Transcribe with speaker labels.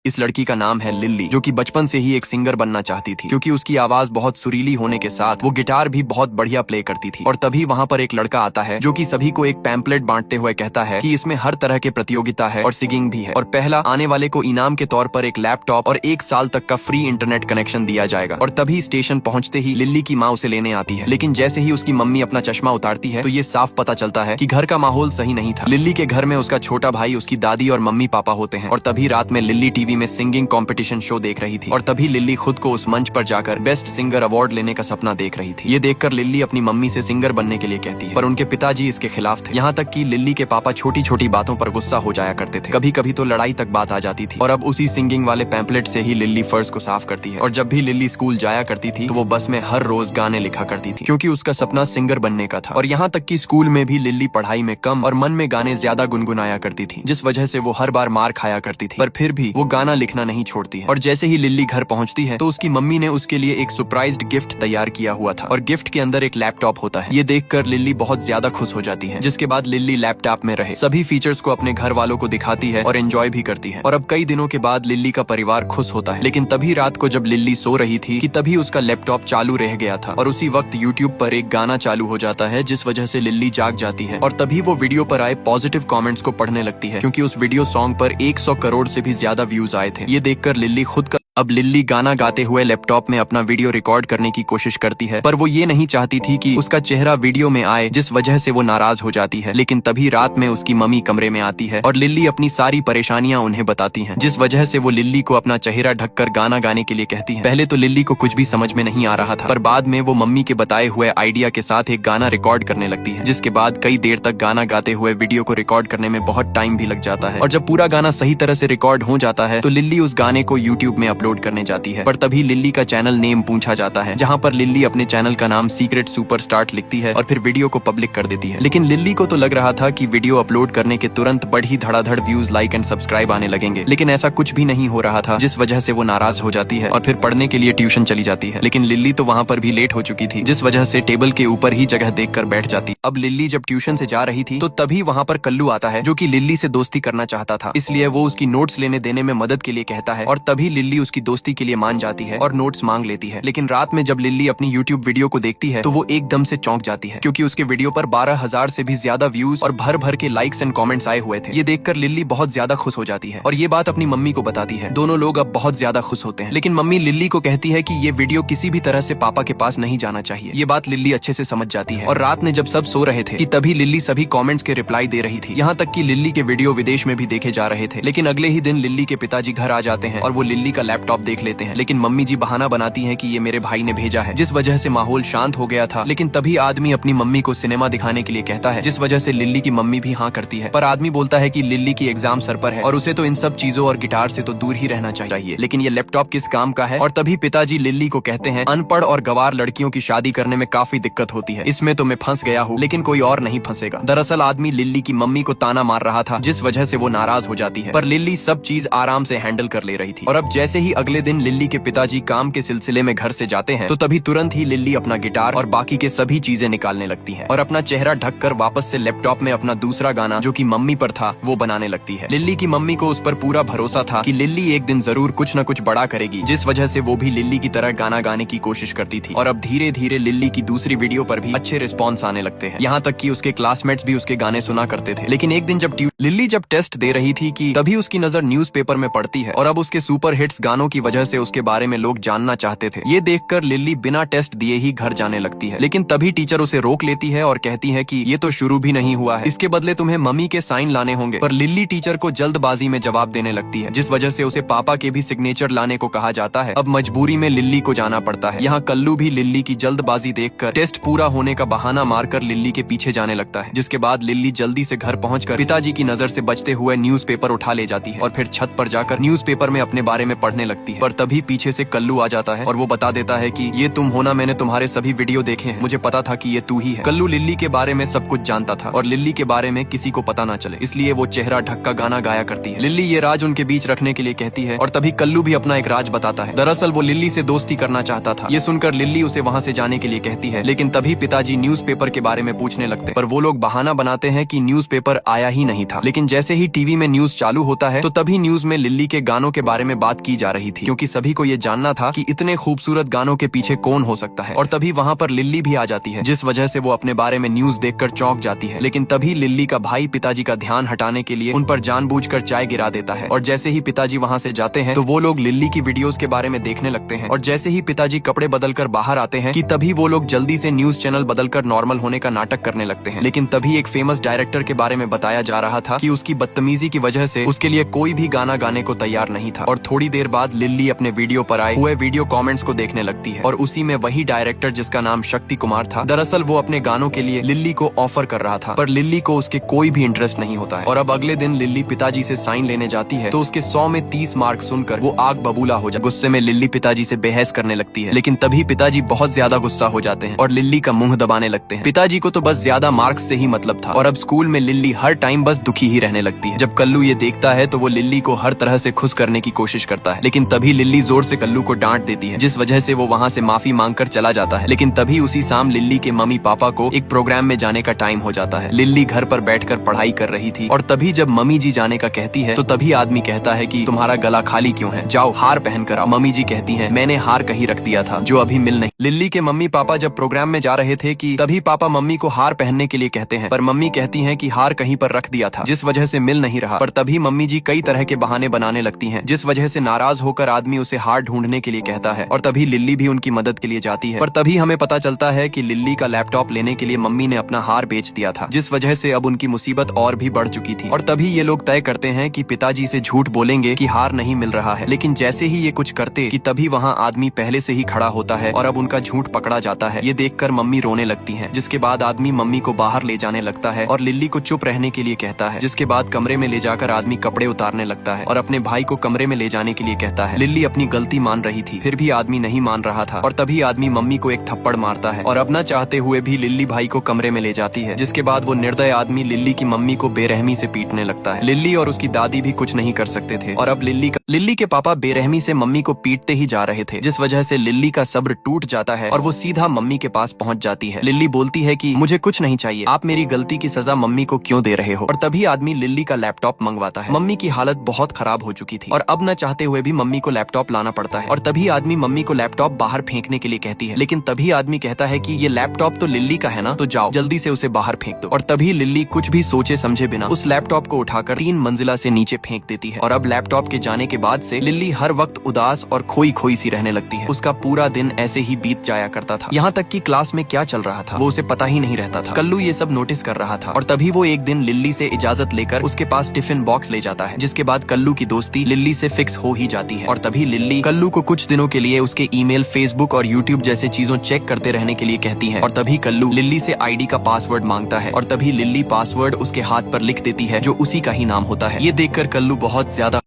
Speaker 1: इस लड़की का नाम है लिल्ली, जो कि बचपन से ही एक सिंगर बनना चाहती थी क्योंकि उसकी आवाज बहुत सुरीली होने के साथ वो गिटार भी बहुत बढ़िया प्ले करती थी। और तभी वहाँ पर एक लड़का आता है जो कि सभी को एक पैम्पलेट बांटते हुए कहता है कि इसमें हर तरह के प्रतियोगिता है और सिंगिंग भी है, और पहला आने वाले को इनाम के तौर पर एक लैपटॉप और 1 साल तक का फ्री इंटरनेट कनेक्शन दिया जाएगा। और तभी स्टेशन पहुंचते ही लिल्ली की माँ उसे लेने आती है, लेकिन जैसे ही उसकी मम्मी अपना चश्मा उतारती है तो ये साफ पता चलता है कि घर का माहौल सही नहीं था। लिल्ली के घर में उसका छोटा भाई, उसकी दादी और मम्मी पापा होते हैं। और तभी रात में लिल्ली टीवी में सिंगिंग कॉम्पिटिशन शो देख रही थी, और तभी लिल्ली खुद को उस मंच पर जाकर बेस्ट सिंगर अवार्ड लेने का सपना देख रही थी। ये देखकर लिल्ली अपनी मम्मी से सिंगर बनने के लिए कहती है, पर उनके पिताजी इसके खिलाफ थे। यहाँ तक कि लिल्ली के पापा छोटी छोटी बातों पर गुस्सा हो जाया करते थे, कभी कभी तो लड़ाई तक बात आ जाती थी। और अब उसी सिंगिंग वाले पैम्पलेट से ही लिल्ली फर्श को साफ करती है। और जब भी लिल्ली स्कूल जाया करती थी तो वो बस में हर रोज गाने लिखा करती थी क्योंकि उसका सपना सिंगर बनने का था। और यहाँ तक कि स्कूल में भी लिल्ली पढ़ाई में कम और मन में गाने ज्यादा गुनगुनाया करती थी, जिस वजह से वो हर बार मार खाया करती थी, पर फिर भी वो गाना लिखना नहीं छोड़ती है। और जैसे ही लिल्ली घर पहुंचती है तो उसकी मम्मी ने उसके लिए एक सरप्राइज्ड गिफ्ट तैयार किया हुआ था, और गिफ्ट के अंदर एक लैपटॉप होता है। ये देखकर लिल्ली बहुत ज्यादा खुश हो जाती है, जिसके बाद लिल्ली लैपटॉप में रहे सभी फीचर्स को अपने घर वालों को दिखाती है और एंजॉय भी करती है। और अब कई दिनों के बाद लिल्ली का परिवार खुश होता है। लेकिन तभी रात को जब लिल्ली सो रही थी कि तभी उसका लैपटॉप चालू रह गया था, और उसी वक्त यूट्यूब पर एक गाना चालू हो जाता है, जिस वजह से लिल्ली जाग जाती है। और तभी वो वीडियो पर आए पॉजिटिव कमेंट्स को पढ़ने लगती है क्योंकि उस वीडियो सॉन्ग पर 100 करोड़ से भी ज्यादा व्यूज आए थे। ये देखकर लिल्ली खुद का अब लिल्ली गाना गाते हुए लैपटॉप में अपना वीडियो रिकॉर्ड करने की कोशिश करती है, पर वो ये नहीं चाहती थी कि उसका चेहरा वीडियो में आए, जिस वजह से वो नाराज हो जाती है। लेकिन तभी रात में उसकी मम्मी कमरे में आती है और लिल्ली अपनी सारी परेशानियां उन्हें बताती हैं, जिस वजह से वो लिल्ली को अपना चेहरा ढककर गाना गाने के लिए कहती है। पहले तो लिल्ली को कुछ भी समझ में नहीं आ रहा था, पर बाद में वो मम्मी के बताए हुए आइडिया के साथ एक गाना रिकॉर्ड करने लगती है, जिसके बाद कई देर तक गाना गाते हुए वीडियो को रिकॉर्ड करने में बहुत टाइम भी लग जाता है। और जब पूरा गाना सही तरह से रिकॉर्ड हो जाता है तो लिल्ली उस गाने को यूट्यूब में अपलोड करने जाती है। पर तभी लिल्ली का चैनल नेम पूछा जाता है, जहाँ पर लिल्ली अपने चैनल का नाम सीक्रेट सुपरस्टार लिखती है और फिर वीडियो को पब्लिक कर देती है। लेकिन लिल्ली को तो लग रहा था कि वीडियो अपलोड करने के तुरंत बड़ी धड़ाधड़ व्यूज, लाइक एंड सब्सक्राइब आने लगेंगे, लेकिन ऐसा कुछ भी नहीं हो रहा था, जिस वजह से वो नाराज हो जाती है और फिर पढ़ने के लिए ट्यूशन चली जाती है। लेकिन लिल्ली तो वहाँ पर भी लेट हो चुकी थी, जिस वजह से टेबल के ऊपर ही जगह देखकर बैठ जाती। अब लिल्ली जब ट्यूशन से जा रही थी तो तभी वहाँ पर कल्लू आता है, जो कि लिल्ली से दोस्ती करना चाहता था, इसलिए वो उसकी नोट्स लेने देने में मदद के लिए कहता है। और तभी लिल्ली उसकी दोस्ती के लिए मान जाती है और नोट्स मांग लेती है। लेकिन रात में जब लिल्ली अपनी यूट्यूब वीडियो को देखती है तो वो एकदम से चौंक जाती है, क्योंकि उसके वीडियो पर 12,000 से भी ज्यादा व्यूज और भर भर के लाइक्स एंड कमेंट्स आए हुए थे। ये देखकर लिल्ली बहुत ज्यादा खुश हो जाती है और ये बात अपनी मम्मी को बताती है। दोनों लोग अब बहुत ज्यादा खुश होते हैं, लेकिन मम्मी लिल्ली को कहती है कि ये वीडियो किसी भी तरह से पापा के पास नहीं जाना चाहिए। ये बात लिल्ली अच्छे से समझ जाती है। और रात में जब सब सो रहे थे कि तभी लिल्ली सभी कमेंट्स के रिप्लाई दे रही थी, यहाँ तक कि लिल्ली के वीडियो विदेश में भी देखे जा रहे थे। लेकिन अगले ही दिन लिल्ली के पिताजी घर आ जाते हैं और वो लिल्ली का लैपटॉप देख लेते हैं, लेकिन मम्मी जी बहाना बनाती है कि ये मेरे भाई ने भेजा है, जिस वजह से माहौल शांत हो गया था। लेकिन तभी आदमी अपनी मम्मी को सिनेमा दिखाने के लिए कहता है, जिस वजह से लिल्ली की मम्मी भी हाँ करती है। पर आदमी बोलता है कि लिल्ली की एग्जाम सर पर है और उसे तो इन सब चीजों और गिटार से तो दूर ही रहना चाहिए, लेकिन ये लैपटॉप किस काम का है। और तभी पिताजी लिल्ली को कहते हैं, अनपढ़ और गवार लड़कियों की शादी करने में काफी दिक्कत होती है, इसमें तो मैं फंस गया हूँ, लेकिन कोई और नहीं फंसेगा। दरअसल आदमी लिल्ली की मम्मी को ताना मार रहा था, जिस वजह से वो नाराज हो जाती है, पर लिल्ली सब चीज आराम से हैंडल कर ले रही थी। और अब जैसे ही अगले दिन लिल्ली के पिताजी काम के सिलसिले में घर से जाते हैं तो तभी तुरंत ही लिल्ली अपना गिटार और बाकी के सभी चीजें निकालने लगती है और अपना चेहरा ढककर वापस से लैपटॉप में अपना दूसरा गाना, जो कि मम्मी पर था, वो बनाने लगती है। लिल्ली की मम्मी को उस पर पूरा भरोसा था कि लिल्ली एक दिन जरूर कुछ न कुछ बड़ा करेगी, जिस वजह से वो भी लिल्ली की तरह गाना गाने की कोशिश करती थी। और अब धीरे धीरे लिल्ली की दूसरी वीडियो पर भी अच्छे रिस्पॉन्स आने लगते हैं, यहाँ तक कि उसके क्लासमेट्स भी उसके गाने सुना करते थे। लेकिन एक दिन जब लिल्ली जब टेस्ट दे रही थी कि तभी उसकी नजर न्यूज़पेपर में पड़ती है और अब उसके सुपर हिट्स गानों की वजह से उसके बारे में लोग जानना चाहते थे। ये देखकर लिल्ली बिना टेस्ट दिए ही घर जाने लगती है, लेकिन तभी टीचर उसे रोक लेती है और कहती है कि ये तो शुरू भी नहीं हुआ है, इसके बदले तुम्हें मम्मी के साइन लाने होंगे। पर लिल्ली टीचर को जल्दबाजी में जवाब देने लगती है, जिस वजह से उसे पापा के भी सिग्नेचर लाने को कहा जाता है। अब मजबूरी में लिल्ली को जाना पड़ता है। यहाँ कल्लू भी लिल्ली की जल्दबाजी देखकर टेस्ट पूरा होने का बहाना मारकर लिल्ली के पीछे जाने लगता है, जिसके बाद लिल्ली जल्दी से घर पहुंचकर पिताजी की नजर से बचते हुए न्यूज़पेपर उठा ले जाती है और फिर छत पर जाकर न्यूज़पेपर में अपने बारे में पढ़ने लगती है। लगती है। पर तभी पीछे से कल्लू आ जाता है और वो बता देता है कि ये तुम हो ना, मैंने तुम्हारे सभी वीडियो देखे हैं, मुझे पता था कि ये तू ही है। कल्लू लिल्ली के बारे में सब कुछ जानता था और लिल्ली के बारे में किसी को पता ना चले, इसलिए वो चेहरा ढक का गाना गाया करती है। लिल्ली ये राज उनके बीच रखने के लिए कहती है और तभी कल्लू भी अपना एक राज बताता है। दरअसल वो लिल्ली से दोस्ती करना चाहता था। ये सुनकर लिल्ली उसे वहाँ से जाने के लिए कहती है, लेकिन तभी पिताजी न्यूज़पेपर के बारे में पूछने लगते हैं। पर वो लोग बहाना बनाते हैं कि न्यूज़पेपर आया ही नहीं था। लेकिन जैसे ही टीवी में न्यूज चालू होता है तो तभी न्यूज में लिल्ली के गानों के बारे में बात की जा रही थी, क्योंकि सभी को ये जानना था कि इतने खूबसूरत गानों के पीछे कौन हो सकता है। और तभी वहाँ पर लिल्ली भी आ जाती है, जिस वजह से वो अपने बारे में न्यूज देखकर चौंक जाती है। लेकिन तभी लिल्ली का भाई पिताजी का ध्यान हटाने के लिए उन पर जानबूझकर चाय गिरा देता है। और जैसे ही पिताजी वहाँ से जाते हैं तो वो लोग लिल्ली की वीडियोस के बारे में देखने लगते हैं। और जैसे ही पिताजी कपड़े बदलकर बाहर आते हैं कि तभी वो लोग जल्दी से न्यूज चैनल बदलकर नॉर्मल होने का नाटक करने लगते हैं। लेकिन तभी एक फेमस डायरेक्टर के बारे में बताया जा रहा था कि उसकी बदतमीजी की वजह से उसके लिए कोई भी गाना गाने को तैयार नहीं था। और थोड़ी देर बाद लिल्ली अपने वीडियो पर आए हुए वीडियो कमेंट्स को देखने लगती है और उसी में वही डायरेक्टर जिसका नाम शक्ति कुमार था, दरअसल वो अपने गानों के लिए लिल्ली को ऑफर कर रहा था, पर लिल्ली को उसके कोई भी इंटरेस्ट नहीं होता है। और अब अगले दिन लिल्ली पिताजी से साइन लेने जाती है तो उसके 100 में 30 मार्क सुनकर वो आग बबूला हो जाए। गुस्से में लिल्ली पिताजी से बहस करने लगती है, लेकिन तभी पिताजी बहुत ज्यादा गुस्सा हो जाते हैं और लिल्ली का मुंह दबाने लगते हैं। पिताजी को तो बस ज्यादा मार्क्स से ही मतलब था और अब स्कूल में लिल्ली हर टाइम बस दुखी ही रहने लगती है। जब कल्लू ये देखता है तो वो लिल्ली को हर तरह से खुश करने की कोशिश करता है, लेकिन तभी लिल्ली जोर से कल्लू को डांट देती है, जिस वजह से वो वहाँ से माफी मांगकर चला जाता है। लेकिन तभी उसी शाम लिल्ली के मम्मी पापा को एक प्रोग्राम में जाने का टाइम हो जाता है। लिल्ली घर पर बैठकर पढ़ाई कर रही थी और तभी जब मम्मी जी जाने का कहती है तो तभी आदमी कहता है कि तुम्हारा गला खाली क्यों है, जाओ हार पहन कर आओ। मम्मी जी कहती हैं, मैंने हार कहीं रख दिया था जो अभी मिल नहीं। लिल्ली के मम्मी पापा जब प्रोग्राम में जा रहे थे कि तभी पापा मम्मी को हार पहनने के लिए कहते हैं, पर मम्मी कहती हैं कि हार कहीं पर रख दिया था जिस वजह से मिल नहीं रहा। पर तभी मम्मी जी कई तरह के बहाने बनाने लगती हैं, जिस वजह से नाराज होकर आदमी उसे हार ढूंढने के लिए कहता है और तभी लिल्ली भी उनकी मदद के लिए जाती है। पर तभी हमें पता चलता है कि लिल्ली का लैपटॉप लेने के लिए मम्मी ने अपना हार बेच दिया था, जिस वजह से अब उनकी मुसीबत और भी बढ़ चुकी थी। और तभी ये लोग तय करते हैं कि पिताजी से झूठ बोलेंगे कि हार नहीं मिल रहा है। लेकिन जैसे ही ये कुछ करते कि तभी वहाँ आदमी पहले से ही खड़ा होता है और अब उनका झूठ पकड़ा जाता है। ये देखकर मम्मी रोने लगती हैं, जिसके बाद आदमी मम्मी को बाहर ले जाने लगता है और लिल्ली को चुप रहने के लिए कहता है। जिसके बाद कमरे में ले जाकर आदमी कपड़े उतारने लगता है और अपने भाई को कमरे में ले जाने के लिए कहता है। लिल्ली अपनी गलती मान रही थी, फिर भी आदमी नहीं मान रहा था और तभी आदमी मम्मी को एक थप्पड़ मारता है और अब न चाहते हुए भी लिल्ली भाई को कमरे में ले जाती है। जिसके बाद वो निर्दय आदमी लिल्ली की मम्मी को बेरहमी से पीटने लगता है। लिल्ली और उसकी दादी भी कुछ नहीं कर सकते थे और अब लिल्ली के पापा बेरहमी से मम्मी को पीटते ही जा रहे थे, जिस वजह से लिल्ली का सब्र टूट जाता है और वो सीधा मम्मी के पास पहुंच जाती है। लिल्ली बोलती है कि मुझे कुछ नहीं चाहिए, आप मेरी गलती की सजा मम्मी को क्यों दे रहे हो। और तभी आदमी लिल्ली का लैपटॉप मंगवाता है। मम्मी की हालत बहुत खराब हो चुकी थी और अब न चाहते हुए भी मम्मी को लैपटॉप लाना पड़ता है। और तभी आदमी मम्मी को लैपटॉप बाहर फेंकने के लिए कहती है, लेकिन तभी आदमी कहता है कि ये लैपटॉप तो लिल्ली का है ना, तो जाओ जल्दी से उसे बाहर फेंक दो। और तभी लिल्ली कुछ भी सोचे समझे बिना उस लैपटॉप को उठाकर 3 मंजिला से नीचे फेंक देती है। और अब लैपटॉप के जाने के बाद से लिल्ली हर वक्त उदास और खोई खोई सी रहने लगती है। उसका पूरा दिन ऐसे ही बीत जाया करता था, यहाँ तक कि क्लास में क्या चल रहा था वो उसे पता ही नहीं रहता था। कल्लू ये सब नोटिस कर रहा था और तभी वो एक दिन लिल्ली से इजाजत लेकर उसके पास टिफिन बॉक्स ले जाता है, जिसके बाद कल्लू की दोस्ती लिल्ली से फिक्स हो ही जाती है। और तभी लिल्ली कल्लू को कुछ दिनों के लिए उसके ईमेल, फेसबुक और यूट्यूब जैसे चीजों चेक करते रहने के लिए कहती है। और तभी कल्लू लिल्ली से आईडी का पासवर्ड मांगता है और तभी लिल्ली पासवर्ड उसके हाथ पर लिख देती है, जो उसी का ही नाम होता है। ये देखकर कल्लू बहुत ज्यादा